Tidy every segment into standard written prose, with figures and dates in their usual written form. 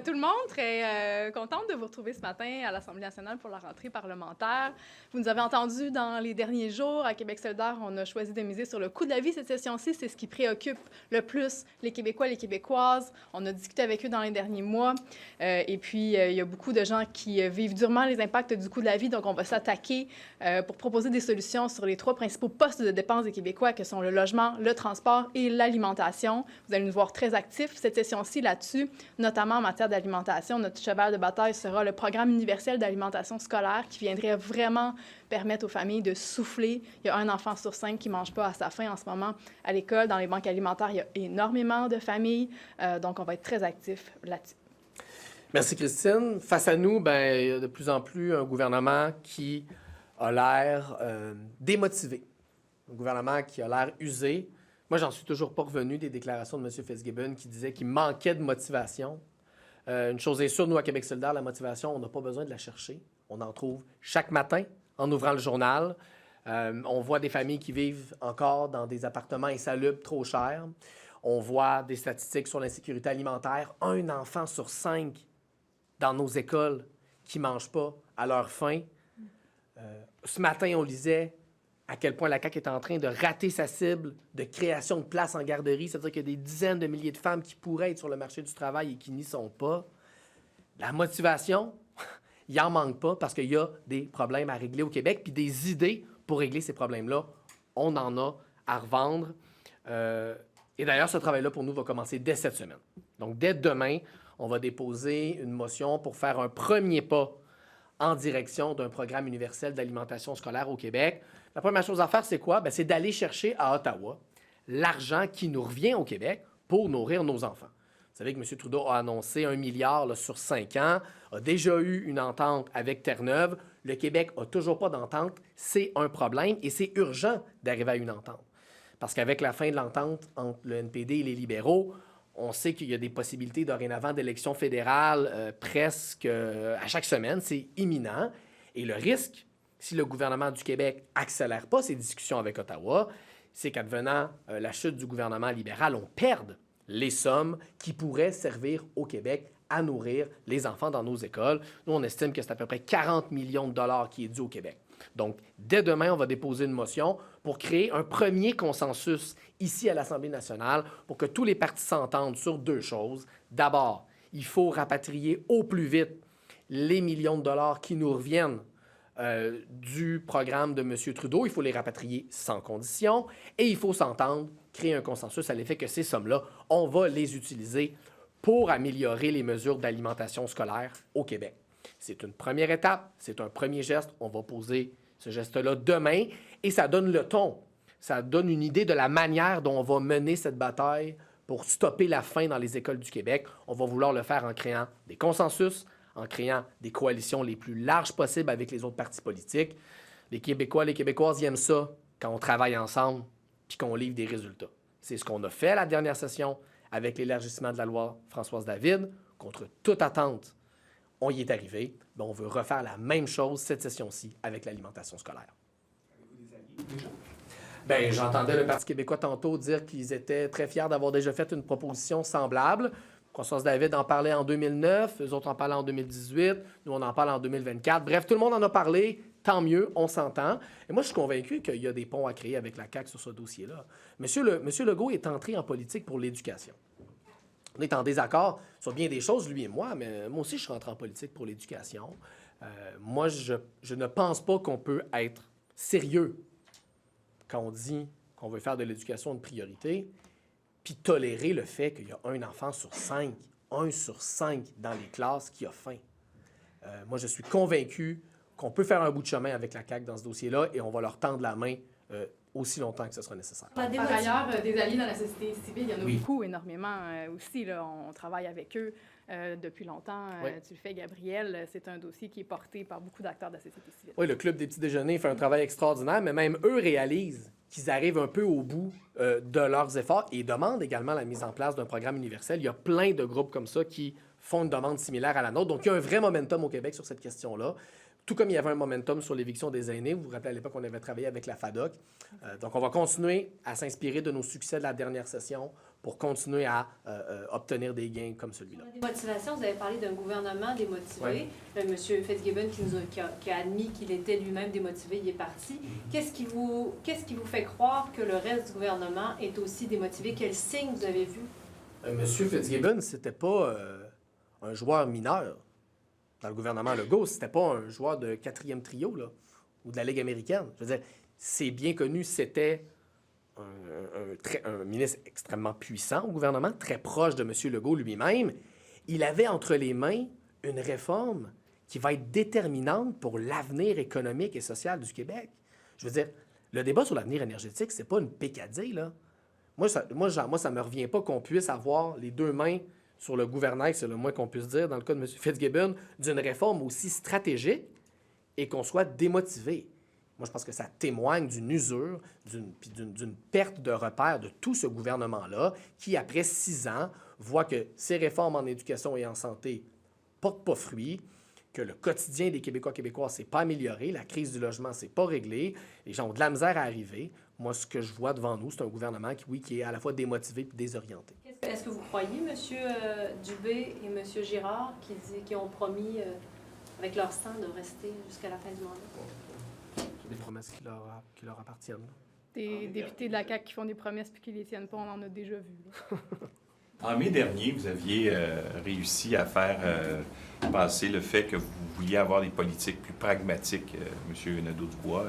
tout le monde. Très contente de vous retrouver ce matin à l'Assemblée nationale pour la rentrée parlementaire. Vous nous avez entendu dans les derniers jours. À Québec solidaire, on a choisi de miser sur le coût de la vie cette session-ci. C'est ce qui préoccupe le plus les Québécois et les Québécoises. On a discuté avec eux dans les derniers mois. Et puis, il y a beaucoup de gens qui vivent durement les impacts du coût de la vie. Donc, on va s'attaquer pour proposer des solutions sur les trois principaux postes de dépenses des Québécois, que sont le logement, le transport et l'alimentation. Vous allez nous voir très actifs cette session-ci là-dessus, notamment en matière d'alimentation. Notre cheval de bataille sera le programme universel d'alimentation scolaire qui viendrait vraiment permettre aux familles de souffler. Il y a un enfant sur 5 qui ne mange pas à sa faim en ce moment à l'école. Dans les banques alimentaires, il y a énormément de familles. Donc, on va être très actifs là-dessus. Merci, Christine. Face à nous, il y a de plus en plus un gouvernement qui a l'air démotivé. Un gouvernement qui a l'air usé. Moi, j'en suis toujours pas revenu des déclarations de M. Fitzgibbon qui disait qu'il manquait de motivation. Une chose est sûre, nous, à Québec solidaire, la motivation, on n'a pas besoin de la chercher. On en trouve chaque matin en ouvrant le journal. On voit des familles qui vivent encore dans des appartements insalubres trop chers. On voit des statistiques sur l'insécurité alimentaire. 1 enfant sur 5 dans nos écoles qui ne mangent pas à leur faim. Ce matin, on lisait à quel point la CAQ est en train de rater sa cible de création de places en garderie. C'est-à-dire qu'il y a des dizaines de milliers de femmes qui pourraient être sur le marché du travail et qui n'y sont pas. La motivation, il n'en manque pas parce qu'il y a des problèmes à régler au Québec, puis des idées pour régler ces problèmes-là. On en a à revendre. Et d'ailleurs, ce travail-là, pour nous, va commencer dès cette semaine. Donc, dès demain, on va déposer une motion pour faire un premier pas en direction d'un programme universel d'alimentation scolaire au Québec. La première chose à faire, c'est quoi? C'est d'aller chercher à Ottawa l'argent qui nous revient au Québec pour nourrir nos enfants. Vous savez que M. Trudeau a annoncé 1 milliard là, sur 5 ans, a déjà eu une entente avec Terre-Neuve. Le Québec n'a toujours pas d'entente. C'est un problème et c'est urgent d'arriver à une entente. Parce qu'avec la fin de l'entente entre le NPD et les libéraux, on sait qu'il y a des possibilités dorénavant d'élections fédérales presque à chaque semaine. C'est imminent. Et le risque, si le gouvernement du Québec n'accélère pas ses discussions avec Ottawa, c'est qu'advenant la chute du gouvernement libéral, on perde les sommes qui pourraient servir au Québec à nourrir les enfants dans nos écoles. Nous, on estime que c'est à peu près 40 millions de dollars qui est dû au Québec. Donc, dès demain, on va déposer une motion pour créer un premier consensus ici à l'Assemblée nationale pour que tous les partis s'entendent sur 2 choses. D'abord, il faut rapatrier au plus vite les millions de dollars qui nous reviennent du programme de M. Trudeau. Il faut les rapatrier sans condition et il faut s'entendre, créer un consensus à l'effet que ces sommes-là, on va les utiliser pour améliorer les mesures d'alimentation scolaire au Québec. C'est une première étape, c'est un premier geste. On va poser ce geste-là demain et ça donne le ton. Ça donne une idée de la manière dont on va mener cette bataille pour stopper la faim dans les écoles du Québec. On va vouloir le faire en créant des consensus, en créant des coalitions les plus larges possibles avec les autres partis politiques. Les Québécois, les Québécoises, ils aiment ça quand on travaille ensemble puis qu'on livre des résultats. C'est ce qu'on a fait à la dernière session avec l'élargissement de la loi Françoise David. Contre toute attente, on y est arrivé. On veut refaire la même chose cette session-ci avec l'alimentation scolaire. Avez-vous des alliés déjà? J'entendais le Parti québécois tantôt dire qu'ils étaient très fiers d'avoir déjà fait une proposition semblable. Françoise David en parlait en 2009, eux autres en parlaient en 2018, nous on en parle en 2024. Bref, tout le monde en a parlé, tant mieux, on s'entend. Et moi, je suis convaincu qu'il y a des ponts à créer avec la CAQ sur ce dossier-là. Monsieur Legault est entré en politique pour l'éducation. On est en désaccord sur bien des choses, lui et moi, mais moi aussi, je suis rentré en politique pour l'éducation. Moi, je ne pense pas qu'on peut être sérieux quand on dit qu'on veut faire de l'éducation une priorité, puis tolérer le fait qu'il y a 1 enfant sur 5, 1 sur 5 dans les classes qui a faim. Moi, je suis convaincu qu'on peut faire un bout de chemin avec la CAQ dans ce dossier-là et on va leur tendre la main aussi longtemps que ce sera nécessaire. Par ailleurs, des alliés dans la société civile, il y en a beaucoup, énormément aussi. Là, on travaille avec eux depuis longtemps. Tu le fais, Gabriel. C'est un dossier qui est porté par beaucoup d'acteurs de la société civile. Oui, le Club des petits déjeuners fait un travail extraordinaire, mais même eux réalisent qu'ils arrivent un peu au bout de leurs efforts et demandent également la mise en place d'un programme universel. Il y a plein de groupes comme ça qui font une demande similaire à la nôtre. Donc, il y a un vrai momentum au Québec sur cette question-là. Tout comme il y avait un momentum sur l'éviction des aînés. Vous vous rappelez, à l'époque, on avait travaillé avec la FADOC. Donc, on va continuer à s'inspirer de nos succès de la dernière session pour continuer à obtenir des gains comme celui-là. Des motivations, vous avez parlé d'un gouvernement démotivé. Ouais. M. Fitzgibbon qui a admis qu'il était lui-même démotivé, il est parti. Qu'est-ce qui vous fait croire que le reste du gouvernement est aussi démotivé? Quels signes vous avez vus? M. Fitzgibbon, c'était pas un joueur mineur dans le gouvernement Legault. C'était pas un joueur de 4e trio là, ou de la Ligue américaine. Je veux dire, c'est bien connu, c'était un ministre extrêmement puissant au gouvernement, très proche de M. Legault lui-même. Il avait entre les mains une réforme qui va être déterminante pour l'avenir économique et social du Québec. Je veux dire, le débat sur l'avenir énergétique, c'est pas une pécadille, là. Moi, ça me revient pas qu'on puisse avoir les deux mains sur le gouvernail, c'est le moins qu'on puisse dire, dans le cas de M. Fitzgibbon, d'une réforme aussi stratégique et qu'on soit démotivé. Moi, je pense que ça témoigne d'une usure, d'une perte de repère de tout ce gouvernement-là qui, après 6 ans, voit que ces réformes en éducation et en santé portent pas fruit, que le quotidien des Québécois et Québécoises s'est pas amélioré, la crise du logement s'est pas réglée, les gens ont de la misère à arriver. Moi, ce que je vois devant nous, c'est un gouvernement qui est à la fois démotivé et désorienté. Est-ce que vous croyez, M. Dubé et M. Girard, qui ont promis avec leur sang de rester jusqu'à la fin du mandat? C'est des promesses qui leur appartiennent. Des députés de la CAQ qui font des promesses puis qui les tiennent pas, on en a déjà vu. Là. En mai dernier, vous aviez réussi à faire passer le fait que vous vouliez avoir des politiques plus pragmatiques, M. Nadeau-Dubois,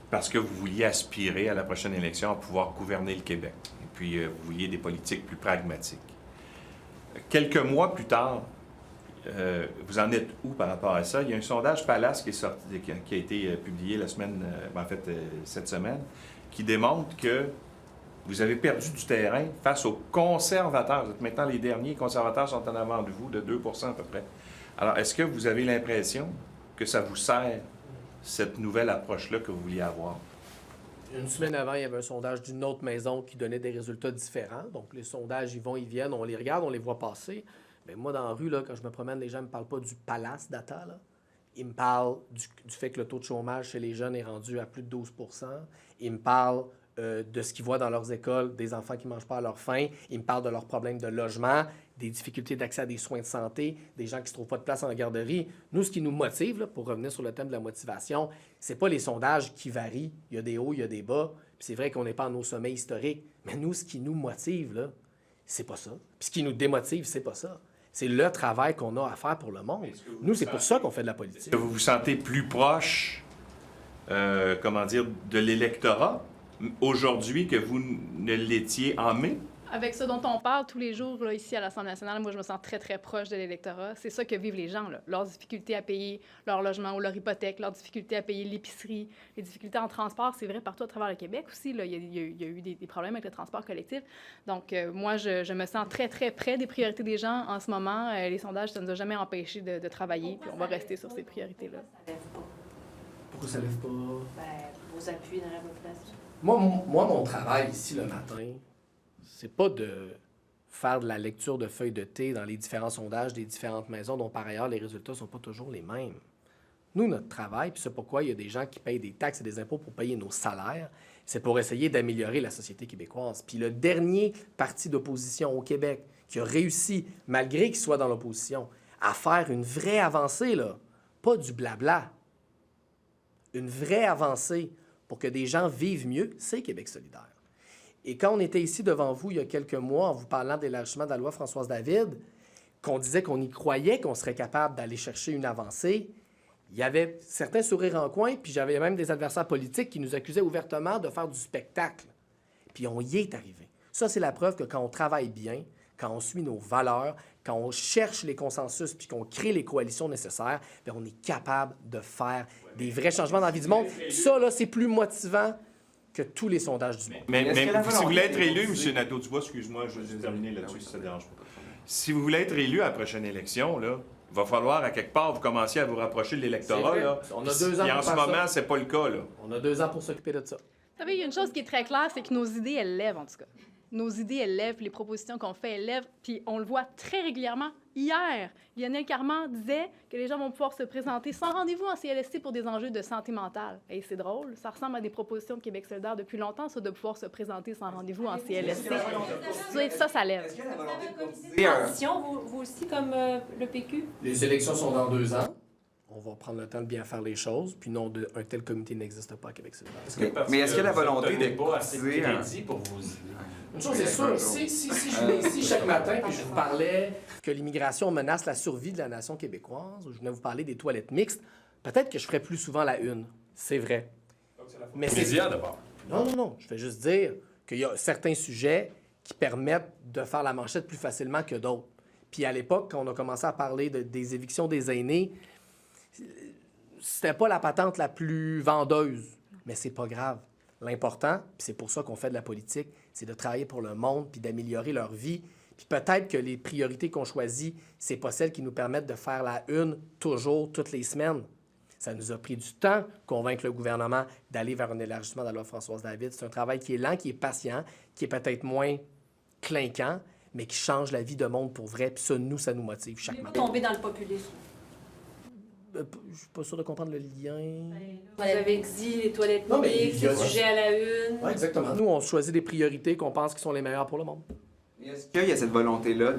parce que vous vouliez aspirer à la prochaine élection à pouvoir gouverner le Québec. Et puis, vous vouliez des politiques plus pragmatiques. Quelques mois plus tard, vous en êtes où par rapport à ça? Il y a un sondage Palace qui est sorti, qui a été publié cette semaine, qui démontre que vous avez perdu du terrain face aux conservateurs. Vous êtes maintenant les derniers conservateurs sont en avant de vous, de 2 % à peu près. Alors, est-ce que vous avez l'impression que ça vous sert, cette nouvelle approche-là que vous vouliez avoir? Une semaine avant, il y avait un sondage d'une autre maison qui donnait des résultats différents. Donc, les sondages, ils vont, ils viennent, on les regarde, on les voit passer. Mais moi, dans la rue, là, quand je me promène, les gens ne me parlent pas du Palace Data, là. Ils me parlent du fait que le taux de chômage chez les jeunes est rendu à plus de 12 %. Ils me parlent de ce qu'ils voient dans leurs écoles, des enfants qui ne mangent pas à leur faim. Ils me parlent de leurs problèmes de logement, des difficultés d'accès à des soins de santé, des gens qui ne se trouvent pas de place en garderie. Nous, ce qui nous motive, là, pour revenir sur le thème de la motivation, c'est pas les sondages qui varient. Il y a des hauts, il y a des bas. Puis c'est vrai qu'on n'est pas en nos sommets historiques. Mais nous, ce qui nous motive, là, c'est pas ça. Puis ce qui nous démotive, c'est pas ça. C'est le travail qu'on a à faire pour le monde. Nous, c'est pour ça qu'on fait de la politique. Est-ce que vous vous sentez plus proche, de l'électorat aujourd'hui que vous ne l'étiez en mai? Avec ce dont on parle tous les jours là, ici à l'Assemblée nationale, moi, je me sens très, très proche de l'électorat. C'est ça que vivent les gens, là. Leurs difficultés à payer leur logement ou leur hypothèque, leurs difficultés à payer l'épicerie, les difficultés en transport. C'est vrai partout à travers le Québec aussi. Là. Il y a eu des problèmes avec le transport collectif. Donc, moi, je me sens très, très près des priorités des gens en ce moment. Les sondages, ça ne nous a jamais empêchés de travailler. Puis on va rester sur ces priorités-là. Pourquoi ça lève pas? Vos appuis dans la population. Moi, mon travail ici le matin, c'est pas de faire de la lecture de feuilles de thé dans les différents sondages des différentes maisons, dont par ailleurs les résultats sont pas toujours les mêmes. Nous, notre travail, puis c'est pourquoi il y a des gens qui payent des taxes et des impôts pour payer nos salaires, c'est pour essayer d'améliorer la société québécoise. Puis le dernier parti d'opposition au Québec qui a réussi, malgré qu'il soit dans l'opposition, à faire une vraie avancée, là, pas du blabla, une vraie avancée pour que des gens vivent mieux, c'est Québec solidaire. Et quand on était ici devant vous il y a quelques mois, en vous parlant de l'élargissement de la loi Françoise David, qu'on disait qu'on y croyait, qu'on serait capable d'aller chercher une avancée, il y avait certains sourires en coin, puis j'avais même des adversaires politiques qui nous accusaient ouvertement de faire du spectacle. Puis on y est arrivé. Ça, c'est la preuve que quand on travaille bien, quand on suit nos valeurs, quand on cherche les consensus puis qu'on crée les coalitions nécessaires, bien, on est capable de faire des vrais changements dans la vie du monde. Ça, là, c'est plus motivant que tous les sondages du monde. Mais si vous voulez être élu, M. Nadeau-Dubois, excuse-moi, je vais terminer là-dessus si ça ne dérange pas. Si vous voulez être élu à la prochaine élection, là, il va falloir, à quelque part, vous commenciez à vous rapprocher de l'électorat. Là. On a 2 ans et pour en ce faire moment, ça. c'est pas le cas. Là. On a 2 ans pour s'occuper de ça. Vous savez, il y a une chose qui est très claire, c'est que nos idées, elles lèvent, en tout cas. Nos idées, elles lèvent, les propositions qu'on fait, elles lèvent, puis on le voit très régulièrement hier. Lionel Carman disait que les gens vont pouvoir se présenter sans rendez-vous en CLSC pour des enjeux de santé mentale. Et c'est drôle, ça ressemble à des propositions de Québec solidaire depuis longtemps, ça, de pouvoir se présenter sans rendez-vous en CLSC. Ça lève. Est-ce qu'il y a la Vous volonté avez un de comité de cotiser un... transition, vous aussi, comme le PQ? Les élections sont dans 2 ans. On va prendre le temps de bien faire les choses. Puis non, un tel comité n'existe pas à Québec solidaire. Mais est-ce qu'il y a la volonté de pas assez de cotiser un... crédit pour vos idées? Une chose est sûre, si je venais ici chaque matin et je vous parlais que l'immigration menace la survie de la nation québécoise, ou je venais vous parler des toilettes mixtes, peut-être que je ferais plus souvent la une. C'est vrai. Mais c'est Médias d'abord. Non. Je vais juste dire qu'il y a certains sujets qui permettent de faire la manchette plus facilement que d'autres. Puis à l'époque, quand on a commencé à parler des évictions des aînés, c'était pas la patente la plus vendeuse. Mais c'est pas grave. L'important, puis c'est pour ça qu'on fait de la politique, c'est de travailler pour le monde puis d'améliorer leur vie. Puis peut-être que les priorités qu'on choisit, c'est pas celles qui nous permettent de faire la une toujours, toutes les semaines. Ça nous a pris du temps convaincre le gouvernement d'aller vers un élargissement de la loi Françoise David. C'est un travail qui est lent, qui est patient, qui est peut-être moins clinquant, mais qui change la vie de monde pour vrai. Puis ça nous motive chaque Vous matin. tombez dans le populisme. Je suis pas sûr de comprendre le lien. Vous avez dit les toilettes Non, mais publiques, il y a- le sujet à la une. Oui, exactement. Nous, on choisit des priorités qu'on pense qui sont les meilleures pour le monde. Est-ce qu'il y a cette volonté-là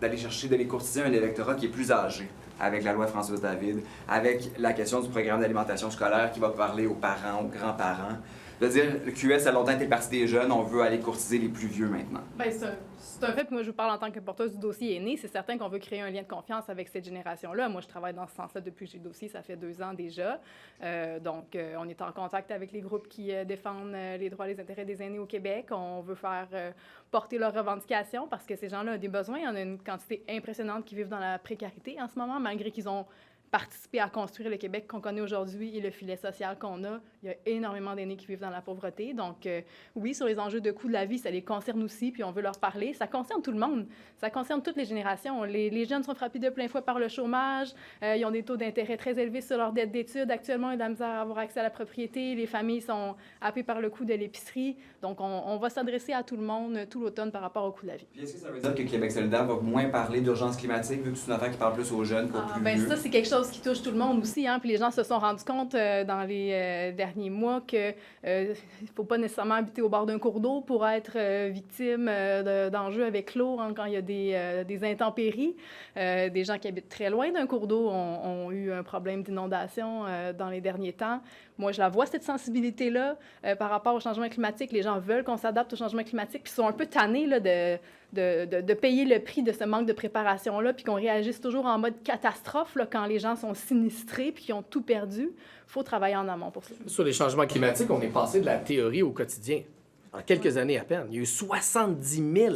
d'aller chercher, d'aller courtiser un électorat qui est plus âgé avec la loi Françoise David, avec la question du programme d'alimentation scolaire qui va parler aux parents, aux grands-parents? De dire, le QS a longtemps été parti des jeunes, on veut aller courtiser les plus vieux maintenant. Bien, c'est un fait que moi, je vous parle en tant que porteuse du dossier aîné. C'est certain qu'on veut créer un lien de confiance avec cette génération-là. Moi, je travaille dans ce sens-là depuis que j'ai le dossier. Ça fait 2 ans déjà. Donc, on est en contact avec les groupes qui défendent les droits et les intérêts des aînés au Québec. On veut faire porter leurs revendications parce que ces gens-là ont des besoins. Il y en a une quantité impressionnante qui vivent dans la précarité en ce moment, malgré qu'ils ont participer à construire le Québec qu'on connaît aujourd'hui et le filet social qu'on a. Il y a énormément d'aînés qui vivent dans la pauvreté. Donc, oui, sur les enjeux de coût de la vie, ça les concerne aussi, puis on veut leur parler. Ça concerne tout le monde. Ça concerne toutes les générations. Les jeunes sont frappés de plein fouet par le chômage. Ils ont des taux d'intérêt très élevés sur leur dette d'études. Actuellement, ils ont de la misère à avoir accès à la propriété. Les familles sont happées par le coût de l'épicerie. Donc, on va s'adresser à tout le monde tout l'automne par rapport au coût de la vie. Puis est-ce que ça veut dire que Québec solidaire va moins parler d'urgence climatique, vu que c'est une affaire qui parle plus aux jeunes qu'aux plus vieux? Ça, c'est quelque chose qui touche tout le monde aussi. Hein? Puis les gens se sont rendus compte dans les derniers mois qu'il ne faut pas nécessairement habiter au bord d'un cours d'eau pour être victime d'enjeux avec l'eau quand il y a des intempéries. Des gens qui habitent très loin d'un cours d'eau ont eu un problème d'inondation dans les derniers temps. Moi, je la vois, cette sensibilité-là, par rapport au changement climatique. Les gens veulent qu'on s'adapte au changement climatique, puis ils sont un peu tannés là, de payer le prix de ce manque de préparation-là, puis qu'on réagisse toujours en mode catastrophe là, quand les gens sont sinistrés puis qu'ils ont tout perdu. Il faut travailler en amont pour ça. Sur les changements climatiques, on est passé de la théorie au quotidien. En quelques années à peine, il y a eu 70 000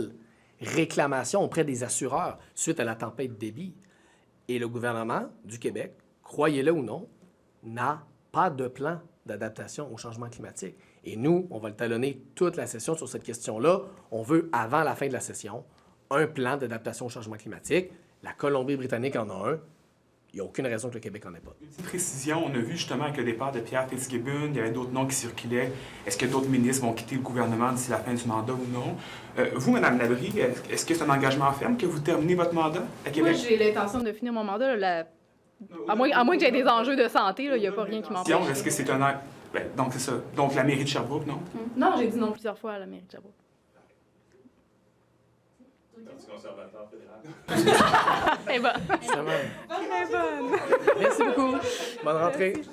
réclamations auprès des assureurs suite à la tempête Débby. Et le gouvernement du Québec, croyez-le ou non, n'a pas de plan d'adaptation au changement climatique. Et nous, on va le talonner toute la session sur cette question-là. On veut, avant la fin de la session, un plan d'adaptation au changement climatique. La Colombie-Britannique en a un. Il n'y a aucune raison que le Québec n'en ait pas. Une petite précision, on a vu justement avec le départ de Pierre Fitzgibbon, il y avait d'autres noms qui circulaient. Est-ce que d'autres ministres vont quitter le gouvernement d'ici la fin du mandat ou non? Vous, Mme Labrie, est-ce que c'est un engagement ferme que vous terminez votre mandat à Québec? Moi, j'ai l'intention de finir mon mandat. À moins que j'aie des enjeux de santé, il n'y a pas rien qui m'empêche. Est-ce que c'est un... donc, c'est ça. Donc, la mairie de Sherbrooke, non? Non, j'ai dit non plusieurs fois à la mairie de Sherbrooke. Parti conservateur fédéral. C'est bon. Merci beaucoup. Bonne rentrée. Merci.